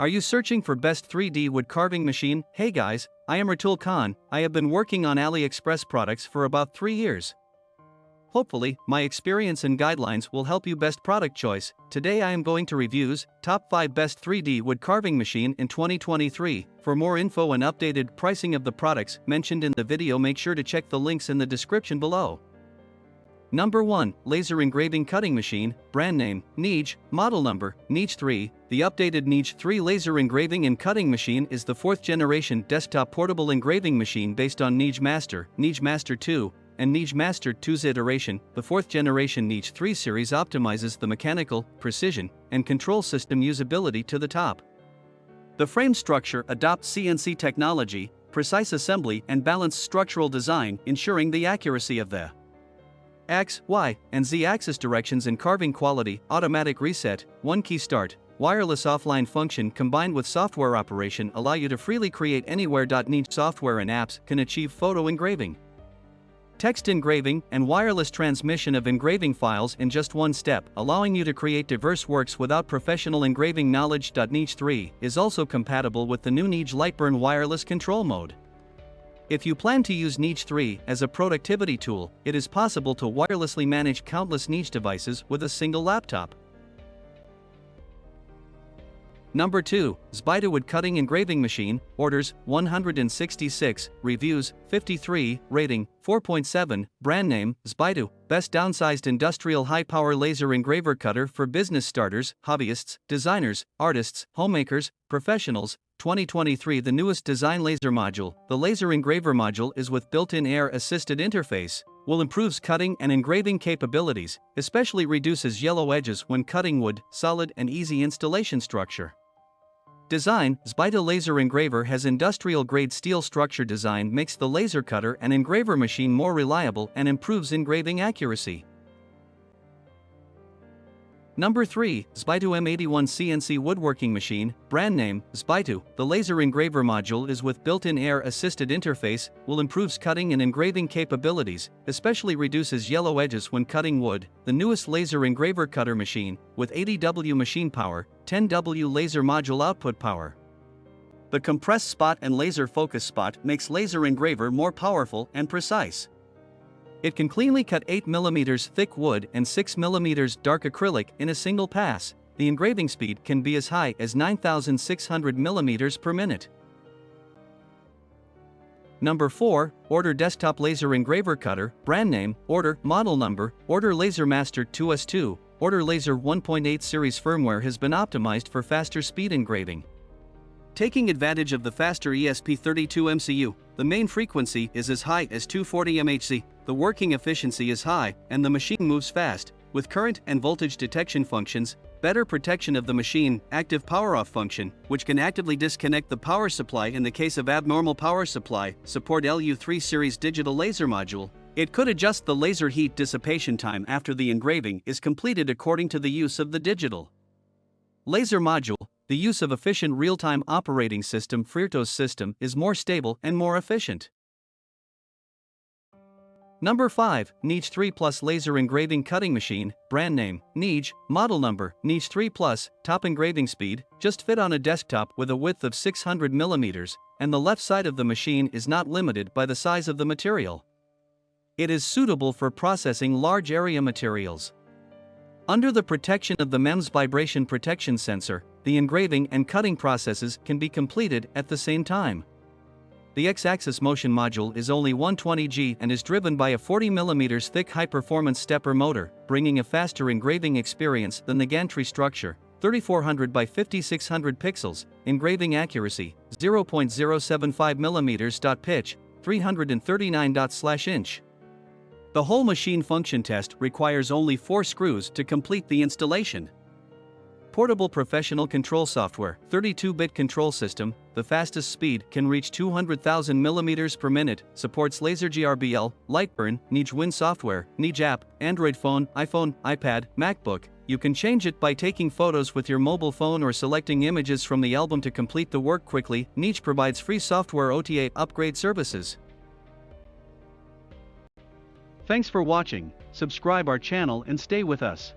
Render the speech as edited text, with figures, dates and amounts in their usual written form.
Are you searching for best 3D wood carving machine? Hey guys, I am Ratul Khan. I have been working on AliExpress products for about 3 years. Hopefully, my experience and guidelines will help you best product choice. Today I am going to reviews top 5 best 3D wood carving machine in 2023. For more info and updated pricing of the products mentioned in the video, make sure to check the links in the description below. Number 1. Laser Engraving Cutting Machine, brand name, NEJE, model number, NEJE 3. The updated NEJE 3 laser engraving and cutting machine is the 4th generation desktop portable engraving machine based on NEJE Master, NEJE Master 2, and NEJE Master 2's iteration. The 4th generation NEJE 3 series optimizes the mechanical, precision, and control system usability to the top. The frame structure adopts CNC technology, precise assembly and balanced structural design, ensuring the accuracy of the X, Y, and Z axis directions in carving quality. Automatic reset, one key start, wireless offline function combined with software operation allow you to freely create anywhere. NEJE software and apps can achieve photo engraving, text engraving, and wireless transmission of engraving files in just one step, allowing you to create diverse works without professional engraving knowledge. NEJE 3 is also compatible with the new NEJE Lightburn wireless control mode. If you plan to use NEJE 3 as a productivity tool, it is possible to wirelessly manage countless NEJE devices with a single laptop. Number 2. ZBAITU Wood Cutting Engraving Machine, orders 166, reviews 53, rating 4.7, brand name ZBAITU, best downsized industrial high-power laser engraver cutter for business starters, hobbyists, designers, artists, homemakers, professionals. 2023. The newest design laser module, the laser engraver module, is with built-in air-assisted interface, will improves cutting and engraving capabilities, especially reduces yellow edges when cutting wood, solid and easy installation structure. Design, ZBAITU laser engraver has industrial-grade steel structure design, makes the laser cutter and engraver machine more reliable and improves engraving accuracy. Number 3. ZBAITU M81 CNC Woodworking Machine, brand name, ZBAITU. The laser engraver module is with built-in air-assisted interface, will improves cutting and engraving capabilities, especially reduces yellow edges when cutting wood. The newest laser engraver cutter machine, with 80W machine power, 10W laser module output power. The compressed spot and laser focus spot makes laser engraver more powerful and precise. It can cleanly cut 8mm thick wood and 6mm dark acrylic in a single pass. The engraving speed can be as high as 9,600 mm per minute. Number 4. ORTUR Desktop Laser Engraver Cutter, brand name, ORTUR, model number, ORTUR Laser Master 2S2. ORTUR Laser 1.8 series firmware has been optimized for faster speed engraving. Taking advantage of the faster ESP32 MCU, the main frequency is as high as 240 MHz, the working efficiency is high, and the machine moves fast, with current and voltage detection functions, better protection of the machine, active power-off function, which can actively disconnect the power supply in the case of abnormal power supply, support LU3 series digital laser module. It could adjust the laser heat dissipation time after the engraving is completed according to the use of the digital laser module. The use of efficient real-time operating system FreeRTOS system is more stable and more efficient. Number 5. NEJE 3 Plus Laser Engraving Cutting Machine, brand name, NEJE, model number, NEJE 3 Plus, top engraving speed, just fit on a desktop with a width of 600 mm, and the left side of the machine is not limited by the size of the material. It is suitable for processing large area materials. Under the protection of the MEMS vibration protection sensor, the engraving and cutting processes can be completed at the same time. The X-axis motion module is only 120G and is driven by a 40mm thick high-performance stepper motor, bringing a faster engraving experience than the gantry structure. 3400 by 5600 pixels, engraving accuracy, 0.075mm. Pitch, 339./inch. The whole machine function test requires only 4 screws to complete the installation. Portable professional control software, 32-bit control system, the fastest speed can reach 200,000 mm per minute, supports laser GRBL, Lightburn, NEJE Win software, NEJE app, Android phone, iPhone, iPad, MacBook. You can change it by taking photos with your mobile phone or selecting images from the album to complete the work quickly. NEJE provides free software OTA upgrade services. Thanks for watching. Subscribe our channel and stay with us.